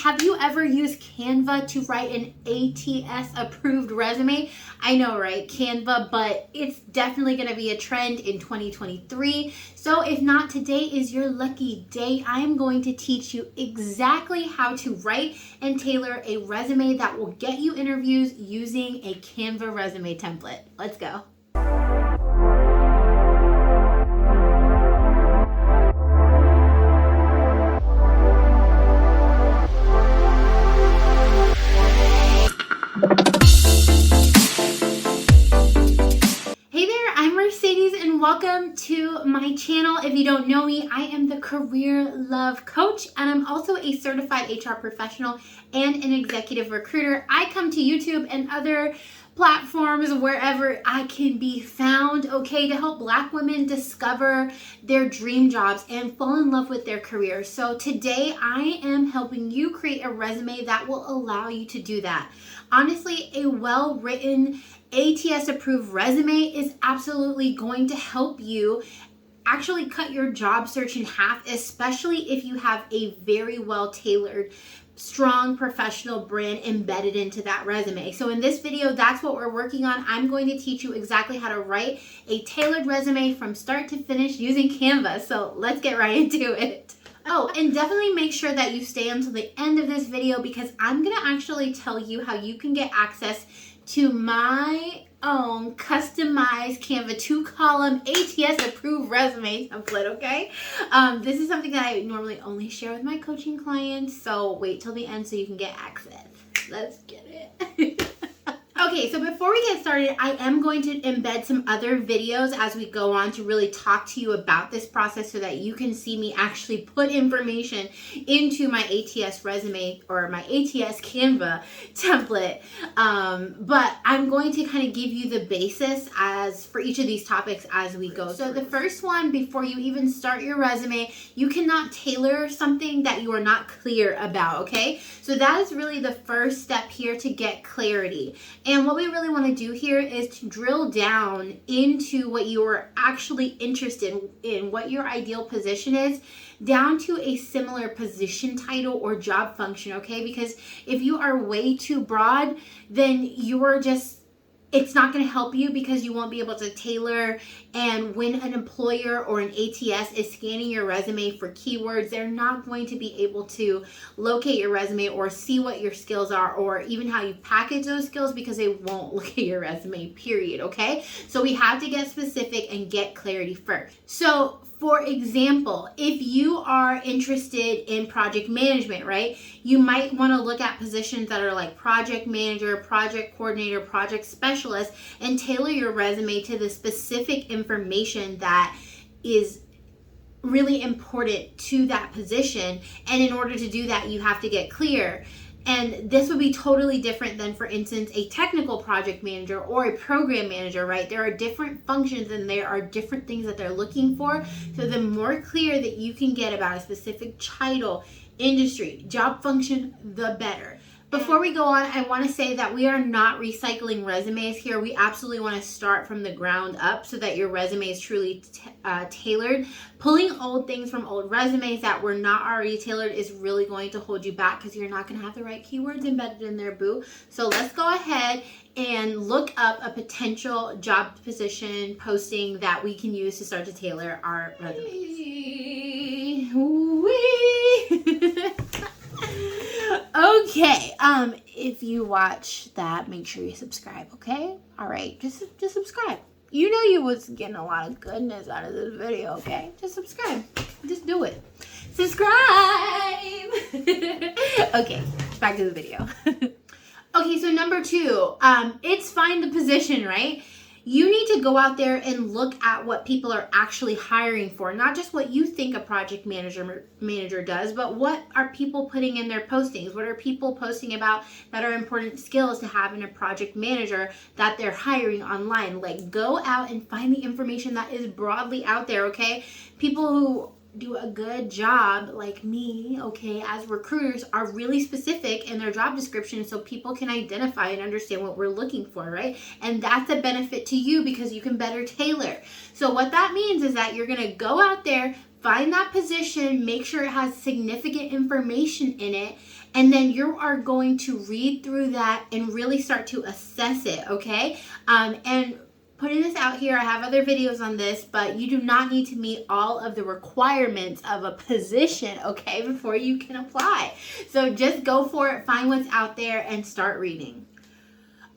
have you ever used Canva to write an ATS approved resume? I know, right? Canva, but it's definitely going to be a trend in 2023. So if not, today is your lucky day. I am going to teach you exactly how to write and tailor a resume that will get you interviews using a Canva resume template. Let's go. Welcome to my channel. If you don't know me, I am the Career Love Coach, and I'm also a certified HR professional and an executive recruiter. I come to YouTube and other platforms wherever I can be found, okay, to help Black women discover their dream jobs and fall in love with their careers. So today I am helping you create a resume that will allow you to do that. Honestly, a well-written ATS approved resume is absolutely going to help you actually cut your job search in half, especially if you have a very well tailored, strong professional brand embedded into that resume. So in this video, that's what we're working on. I'm going to teach you exactly how to write a tailored resume from start to finish using Canva. So let's get right into it. Oh, and definitely make sure that you stay until the end of this video because I'm going to actually tell you how you can get access to my own customized Canva 2-column ATS approved resume template, okay? This is something that I normally only share with my coaching clients, so wait till the end so you can get access. Let's get it. Okay, so before we get started, I am going to embed some other videos as we go on to really talk to you about this process so that you can see me actually put information into my ATS resume or my ATS Canva template. But I'm going to kind of give you the basis as for each of these topics as we go. So the first one, before you even start your resume, you cannot tailor something that you are not clear about, okay? So that is really the first step here to get clarity. And what we really want to do here is to drill down into what you are actually interested in, what your ideal position is, down to a similar position title or job function, okay? Because if you are way too broad, then it's not going to help you because you won't be able to tailor. And when an employer or an ATS is scanning your resume for keywords, they're not going to be able to locate your resume or see what your skills are or even how you package those skills because they won't look at your resume, period, okay? So we have to get specific and get clarity first. So for example, if you are interested in project management, right, you might want to look at positions that are like project manager, project coordinator, project specialist, and tailor your resume to the specific information that is really important to that position. And in order to do that, you have to get clear. And this would be totally different than, for instance, a technical project manager or a program manager, right? There are different functions and there are different things that they're looking for. So the more clear that you can get about a specific title, industry, job function, the better. Before we go on, I want to say that we are not recycling resumes here. We absolutely want to start from the ground up so that your resume is truly tailored. Pulling old things from old resumes that were not already tailored is really going to hold you back because you're not going to have the right keywords embedded in there, boo. So let's go ahead and look up a potential job position posting that we can use to start to tailor our resumes. Okay, if you watch that, make sure you subscribe, okay? All right, just subscribe. You know you was getting a lot of goodness out of this video, okay? Just subscribe. Just do it. Subscribe! Okay, back to the video. Okay, so number 2, it's find the position, right? You need to go out there and look at what people are actually hiring for, not just what you think a project manager does, but what are people putting in their postings? What are people posting about that are important skills to have in a project manager that they're hiring online? Like, go out and find the information that is broadly out there, okay? People who do a good job like me, okay, as recruiters are really specific in their job description so people can identify and understand what we're looking for, right? And that's a benefit to you because you can better tailor. So what that means is that you're going to go out there, find that position, make sure it has significant information in it, and then you are going to read through that and really start to assess it, okay? And putting this out here, I have other videos on this, but you do not need to meet all of the requirements of a position, okay, before you can apply. So just go for it, find what's out there, and start reading.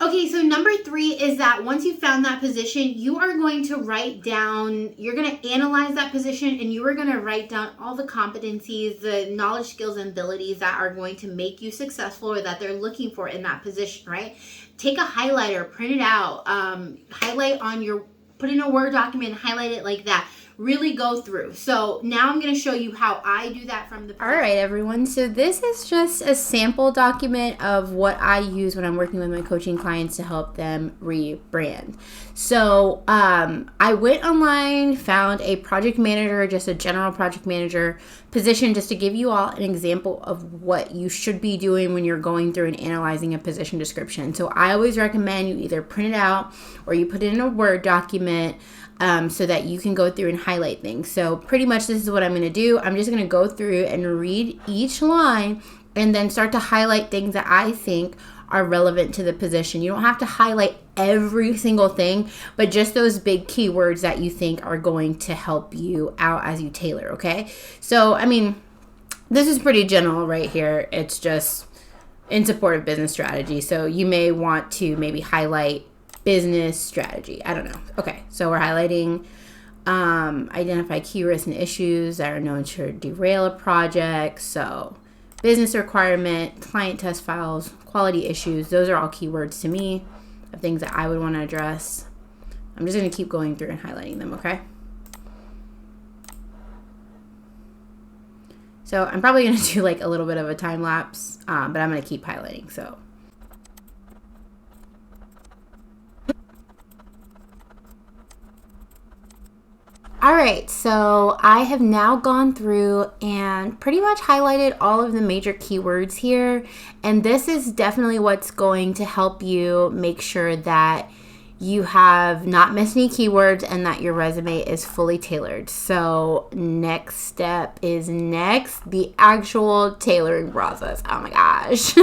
Okay, so number 3 is that once you found that position, you are going to write down, you're going to analyze that position, and you are going to write down all the competencies, the knowledge, skills, and abilities that are going to make you successful or that they're looking for in that position, right? Take a highlighter, print it out, highlight on your, put in a Word document, highlight it like that. Really go through. So now I'm going to show you how I do that from the... All right, everyone. So this is just a sample document of what I use when I'm working with my coaching clients to help them rebrand. So I went online, found a project manager, just a general project manager position, just to give you all an example of what you should be doing when you're going through and analyzing a position description. So I always recommend you either print it out or you put it in a Word document, so that you can go through and highlight things. So pretty much this is what I'm going to do. I'm just going to go through and read each line and then start to highlight things that I think are relevant to the position. You don't have to highlight every single thing, but just those big keywords that you think are going to help you out as you tailor, okay? So, I mean, this is pretty general right here. It's just in support of business strategy. So you may want to maybe highlight business strategy. I don't know. Okay, so we're highlighting identify key risks and issues that are known to derail a project. So business requirement, client test files, quality issues. Those are all keywords to me of things that I would want to address. I'm just going to keep going through and highlighting them, okay? So I'm probably going to do like a little bit of a time lapse, but I'm going to keep highlighting. So all right, so I have now gone through and pretty much highlighted all of the major keywords here. And this is definitely what's going to help you make sure that you have not missed any keywords and that your resume is fully tailored. So next step is the actual tailoring process. Oh my gosh.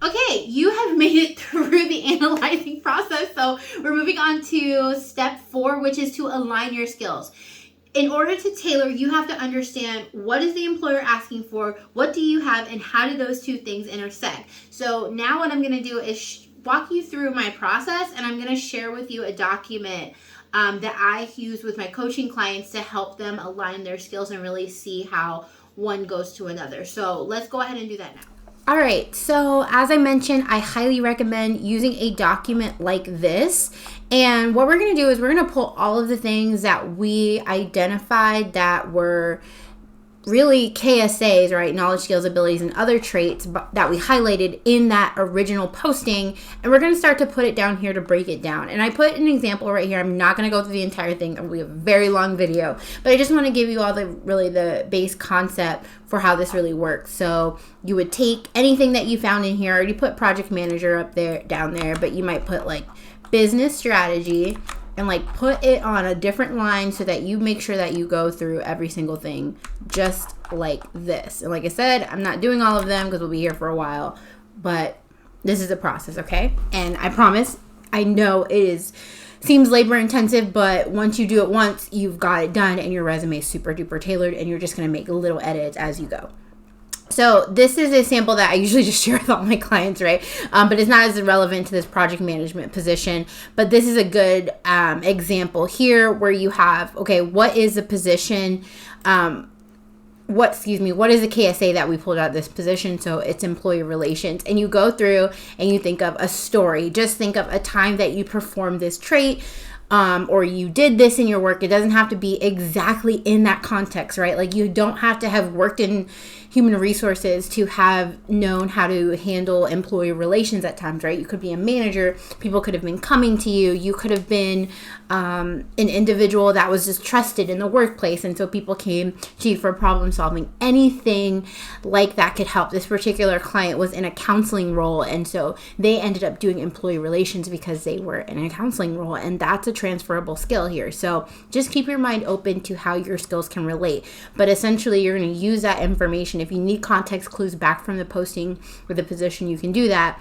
Okay, you have made it through the analyzing process, so we're moving on to step 4, which is to align your skills. In order to tailor, you have to understand what is the employer asking for, what do you have, and how do those two things intersect. So now what I'm going to do is walk you through my process, and I'm going to share with you a document that I use with my coaching clients to help them align their skills and really see how one goes to another. So let's go ahead and do that now. All right, so as I mentioned, I highly recommend using a document like this. And what we're going to do is we're going to pull all of the things that we identified that were really KSAs, right? Knowledge, skills, abilities, and other traits that we highlighted in that original posting. And we're going to start to put it down here to break it down. And I put an example right here. I'm not going to go through the entire thing. It'll be a very long video, but I just want to give you all the base concept for how this really works. So you would take anything that you found in here. I already put project manager up there, down there, but you might put like business strategy and like put it on a different line so that you make sure that you go through every single thing just like this. And like I said, I'm not doing all of them because we'll be here for a while, but this is a process, okay? And I promise, I know it seems labor intensive, but once you do it once, you've got it done and your resume is super duper tailored and you're just gonna make little edits as you go. So this is a sample that I usually just share with all my clients, right? But it's not as relevant to this project management position. But this is a good example here where you have, okay, what is the position? What is the KSA that we pulled out of this position? So it's employee relations. And you go through and you think of a story. Just think of a time that you performed this trait. Or you did this in your work. It doesn't have to be exactly in that context, right? Like you don't have to have worked in human resources to have known how to handle employee relations at times, right? You could be a manager. People could have been coming to you. You could have been an individual that was just trusted in the workplace. And so people came to you for problem solving. Anything like that could help. This particular client was in a counseling role. And so they ended up doing employee relations because they were in a counseling role. And that's a transferable skill here. So just keep your mind open to how your skills can relate. But essentially, you're going to use that information. If you need context clues back from the posting or the position, you can do that.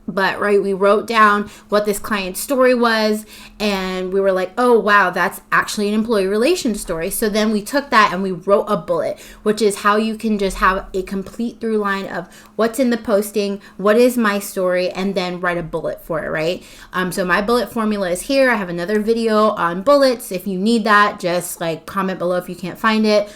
But right, we wrote down what this client's story was, and we were like, oh wow, that's actually an employee relations story. So then we took that and we wrote a bullet, which is how you can just have a complete through line of what's in the posting, what is my story, and then write a bullet for it, right? So my bullet formula is here. I have another video on bullets. If you need that, just like comment below if you can't find it.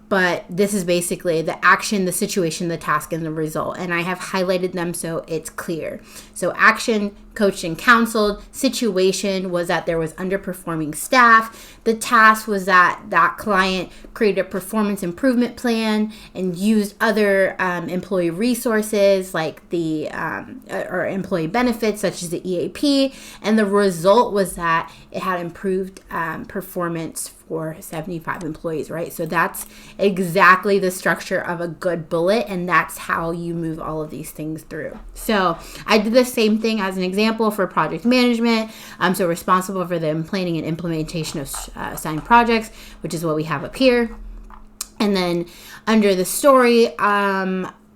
But this is basically the action, the situation, the task, and the result. And I have highlighted them so it's clear. So action, coached and counseled. Situation was that there was underperforming staff. The task was that that client created a performance improvement plan and used other employee resources like the or employee benefits such as the EAP. And the result was that it had improved performance for 75 employees, right? So that's exactly the structure of a good bullet, and that's how you move all of these things through. So I did the same thing as an example for project management. So responsible for the planning and implementation of assigned projects, which is what we have up here. And then under the story,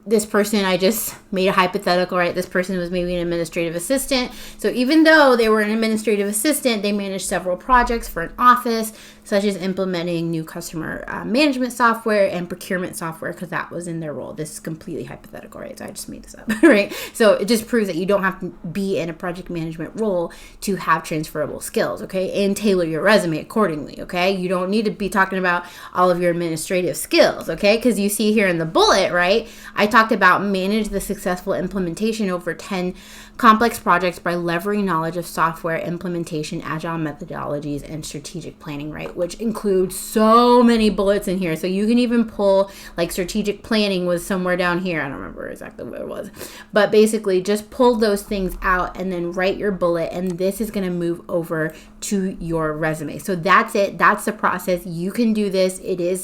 this person, I just made a hypothetical, right? This person was maybe an administrative assistant. So even though they were an administrative assistant, they managed several projects for an office, such as implementing new customer management software and procurement software, because that was in their role. This is completely hypothetical, right? So I just made this up, right? So it just proves that you don't have to be in a project management role to have transferable skills, okay? And tailor your resume accordingly, okay? You don't need to be talking about all of your administrative skills, okay? Because you see here in the bullet, right? I talked about manage the successful implementation over 10 complex projects by leveraging knowledge of software implementation, agile methodologies, and strategic planning, right? Which includes so many bullets in here. So you can even pull, like strategic planning was somewhere down here. I don't remember exactly what it was. But basically just pull those things out and then write your bullet. And this is going to move over to your resume. So that's it. That's the process. You can do this. It is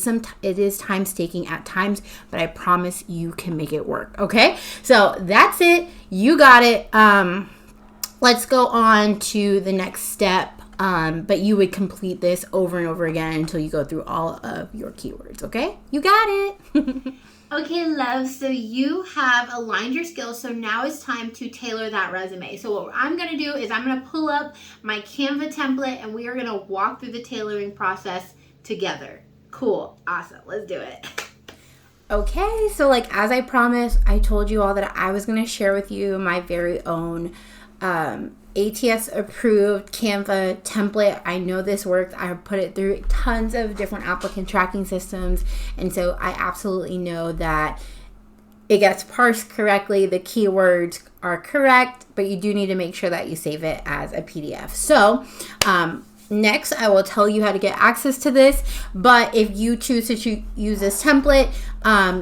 time-taking at times, but I promise you can make it work. Okay? So that's it. You got it. Let's go on to the next step. But you would complete this over and over again until you go through all of your keywords. Okay? You got it. Okay, love, so you have aligned your skills, so now it's time to tailor that resume. So what I'm going to do is I'm going to pull up my Canva template, and we are going to walk through the tailoring process together. Cool. Awesome. Let's do it. Okay, so like as I promised, I told you all that I was going to share with you my very own ATS approved Canva template. I know this works. I have put it through tons of different applicant tracking systems, and so I absolutely know that it gets parsed correctly. The keywords are correct, but you do need to make sure that you save it as a PDF. So next, I will tell you how to get access to this, but if you choose to use this template,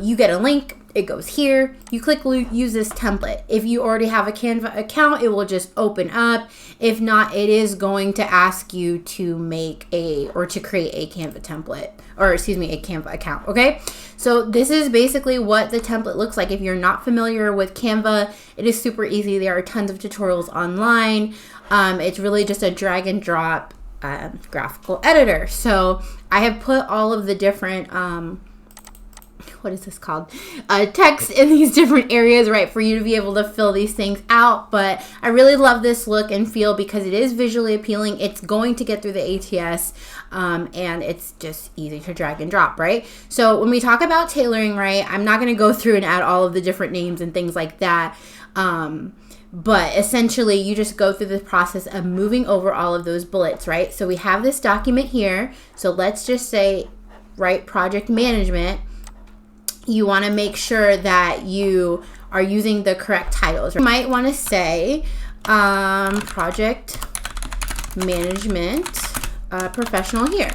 you get a link. It goes here. You click use this template. If you already have a Canva account, it will just open up. If not, it is going to ask you to make to create a Canva template, or excuse me, a Canva account. Okay. So this is basically what the template looks like. If you're not familiar with Canva, it is super easy. There are tons of tutorials online. It's really just a drag and drop graphical editor. So I have put all of the different what is this called? Text in these different areas, right, for you to be able to fill these things out. But I really love this look and feel because it is visually appealing. It's going to get through the ATS, and it's just easy to drag and drop, right? So when we talk about tailoring, right, I'm not going to go through and add all of the different names and things like that. But essentially, you just go through the process of moving over all of those bullets, right? So we have this document here. So let's just say, right, project management. You want to make sure that you are using the correct titles. You might want to say project management professional here,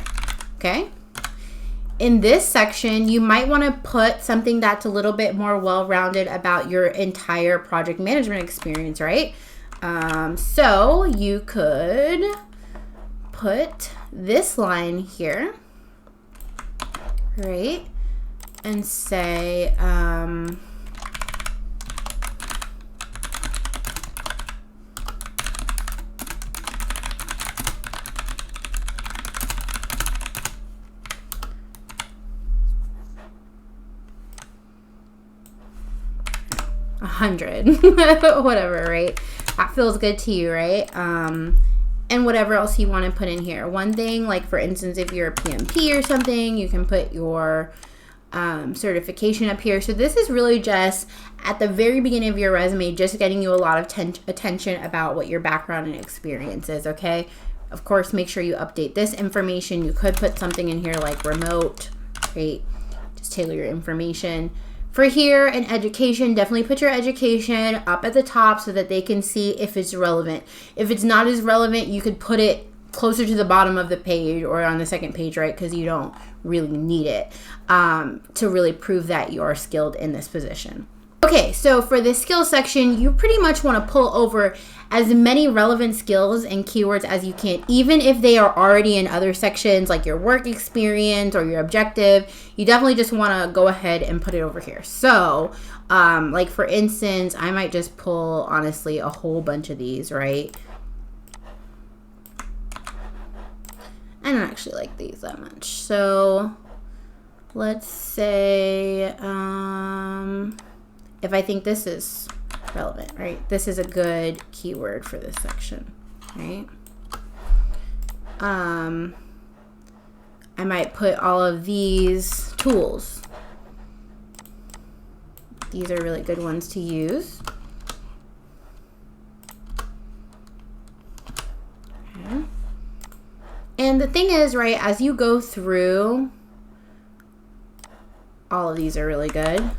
okay? In this section, you might want to put something that's a little bit more well-rounded about your entire project management experience, right? So you could put this line here, right? And say, 100, whatever, right? That feels good to you, right? And whatever else you want to put in here. One thing, like for instance, if you're a PMP or something, you can put your certification up here. So this is really just at the very beginning of your resume, just getting you a lot of attention about what your background and experience is, okay? Of course, make sure you update this information. You could put something in here like remote, right? Just tailor your information. For here in education, definitely put your education up at the top so that they can see if it's relevant. If it's not as relevant, you could put it closer to the bottom of the page or on the second page, right? Because you don't really need it to really prove that you're skilled in this position. Okay, so for the skills section, you pretty much want to pull over as many relevant skills and keywords as you can, even if they are already in other sections like your work experience or your objective. You definitely just want to go ahead and put it over here. So, like for instance, I might just pull, honestly, a whole bunch of these, right? I don't actually like these that much. So, let's say, if I think this is relevant, right? This is a good keyword for this section, right? I might put all of these tools. These are really good ones to use. Okay. And the thing is, right, as you go through, all of these are really good.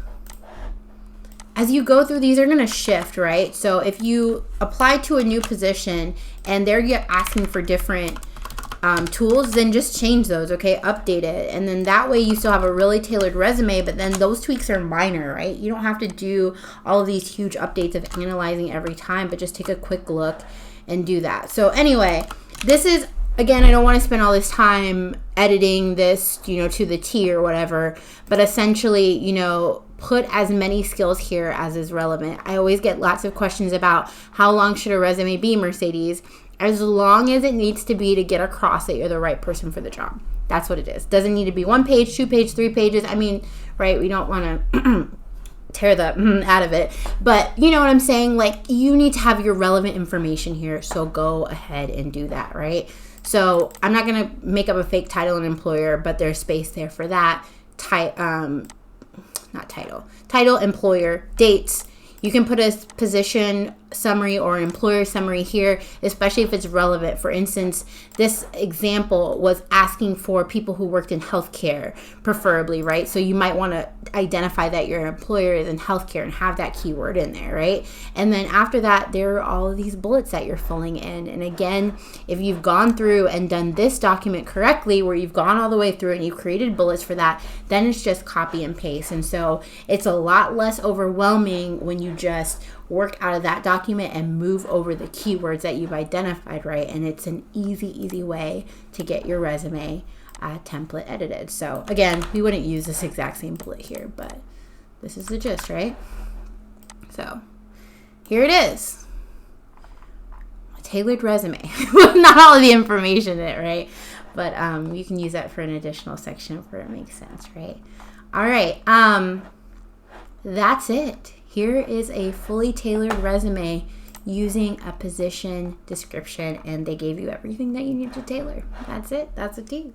As you go through, these are going to shift, right? So if you apply to a new position and they're asking for different tools, then just change those, okay? Update it. And then that way you still have a really tailored resume, but then those tweaks are minor, right? You don't have to do all of these huge updates of analyzing every time, but just take a quick look and do that. So anyway, this is, again, I don't want to spend all this time editing this, you know, to the T or whatever, but essentially, you know, put as many skills here as is relevant. I always get lots of questions about how long should a resume be, Mercedes? As long as it needs to be to get across that you're the right person for the job. That's what it is. Doesn't need to be 1 page, 2 page, 3 pages. I mean, right, we don't want to tear the out of it. But you know what I'm saying? Like, you need to have your relevant information here, so go ahead and do that, right? So I'm not going to make up a fake title and employer, but there's space there for that. Title, employer, dates. You can put a position summary or an employer summary here, especially if it's relevant. For instance, this example was asking for people who worked in healthcare, preferably, right? So you might want to identify that your employer is in healthcare and have that keyword in there, right? And then after that, there are all of these bullets that you're filling in. And again, if you've gone through and done this document correctly, where you've gone all the way through and you've created bullets for that, then it's just copy and paste. And so it's a lot less overwhelming when you just work out of that document and move over the keywords that you've identified, right? And it's an easy way to get your resume template edited. So again, we wouldn't use this exact same bullet here, but this is the gist, right? So here it is. A tailored resume. Not all of the information in it, right? But you can use that for an additional section where it makes sense, right? All right. That's it. Here is a fully tailored resume using a position description, and they gave you everything that you need to tailor. That's it. That's a T.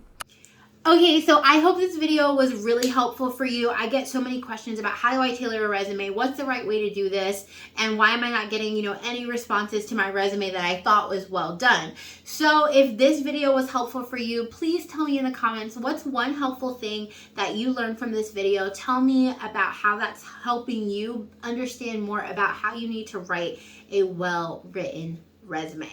Okay, so I hope this video was really helpful for you. I get so many questions about how do I tailor a resume, what's the right way to do this, and why am I not getting, any responses to my resume that I thought was well done. So if this video was helpful for you, please tell me in the comments what's one helpful thing that you learned from this video. Tell me about how that's helping you understand more about how you need to write a well-written resume.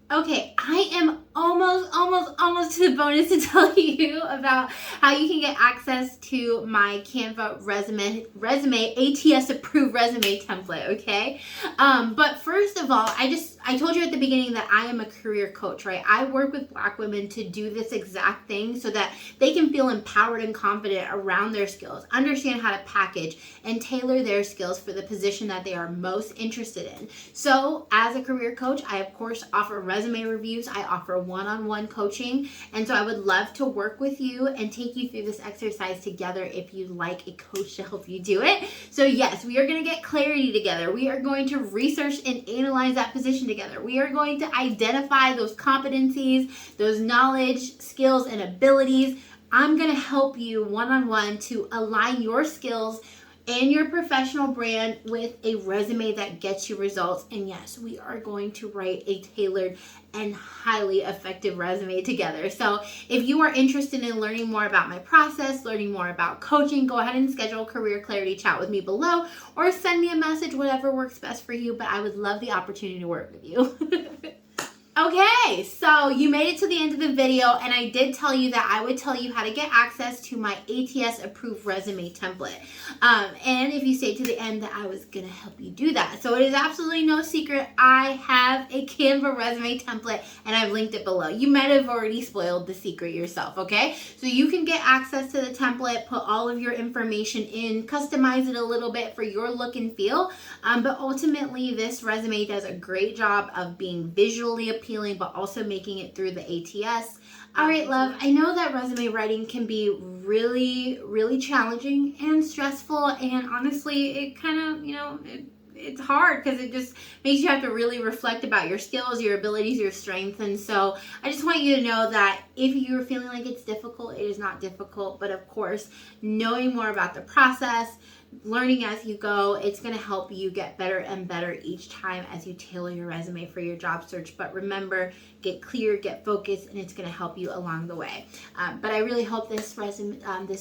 Okay, I am almost to the bonus to tell you about how you can get access to my Canva resume ATS approved resume template, okay? But first of all, I told you at the beginning that I am a career coach, right? I work with Black women to do this exact thing so that they can feel empowered and confident around their skills, understand how to package and tailor their skills for the position that they are most interested in. So as a career coach, I of course offer resume reviews. I offer one-on-one coaching. And so I would love to work with you and take you through this exercise together if you'd like a coach to help you do it. So yes, we are going to get clarity together. We are going to research and analyze that position together. We are going to identify those competencies, those knowledge, skills, and abilities. I'm going to help you one-on-one to align your skills and your professional brand with a resume that gets you results. And yes, we are going to write a tailored and highly effective resume together. So if you are interested in learning more about my process, learning more about coaching, go ahead and schedule a career clarity chat with me below, or send me a message, whatever works best for you. But I would love the opportunity to work with you. Okay, so you made it to the end of the video, and I did tell you that I would tell you how to get access to my ATS approved resume template. And if you stayed to the end, that I was gonna help you do that. So it is absolutely no secret. I have a Canva resume template, and I've linked it below. You might have already spoiled the secret yourself, okay? So you can get access to the template, put all of your information in, customize it a little bit for your look and feel. But ultimately, this resume does a great job of being visually appealing, but also making it through the ATS. All right, love, I know that resume writing can be really, really challenging and stressful, and honestly, it kind of, it's hard because it just makes you have to really reflect about your skills, your abilities, your strengths. And so I just want you to know that if you're feeling like it's difficult, it is not difficult. But of course, knowing more about the process, learning as you go, it's going to help you get better and better each time as you tailor your resume for your job search. But remember, get clear, get focused, and it's going to help you along the way. But I really hope this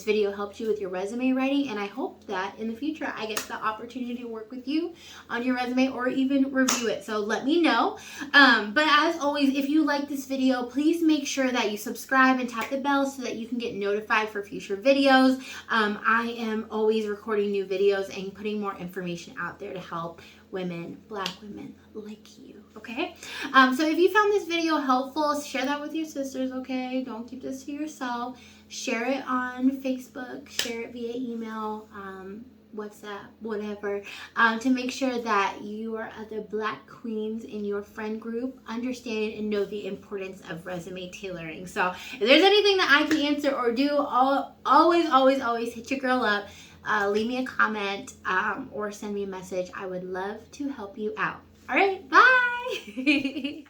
video helped you with your resume writing, and I hope that in the future I get the opportunity to work with you on your resume or even review it. So let me know. But as always, if you like this video, please make sure that you subscribe and tap the bell so that you can get notified for future videos. I am always recording new videos and putting more information out there to help women, Black women like you, okay? So if you found this video helpful, share that with your sisters, okay? Don't keep this to yourself. Share it on Facebook, share it via email, WhatsApp, whatever, to make sure that your other Black queens in your friend group understand and know the importance of resume tailoring. So if there's anything that I can answer or do, always hit your girl up. Leave me a comment or send me a message. I would love to help you out. All right, bye.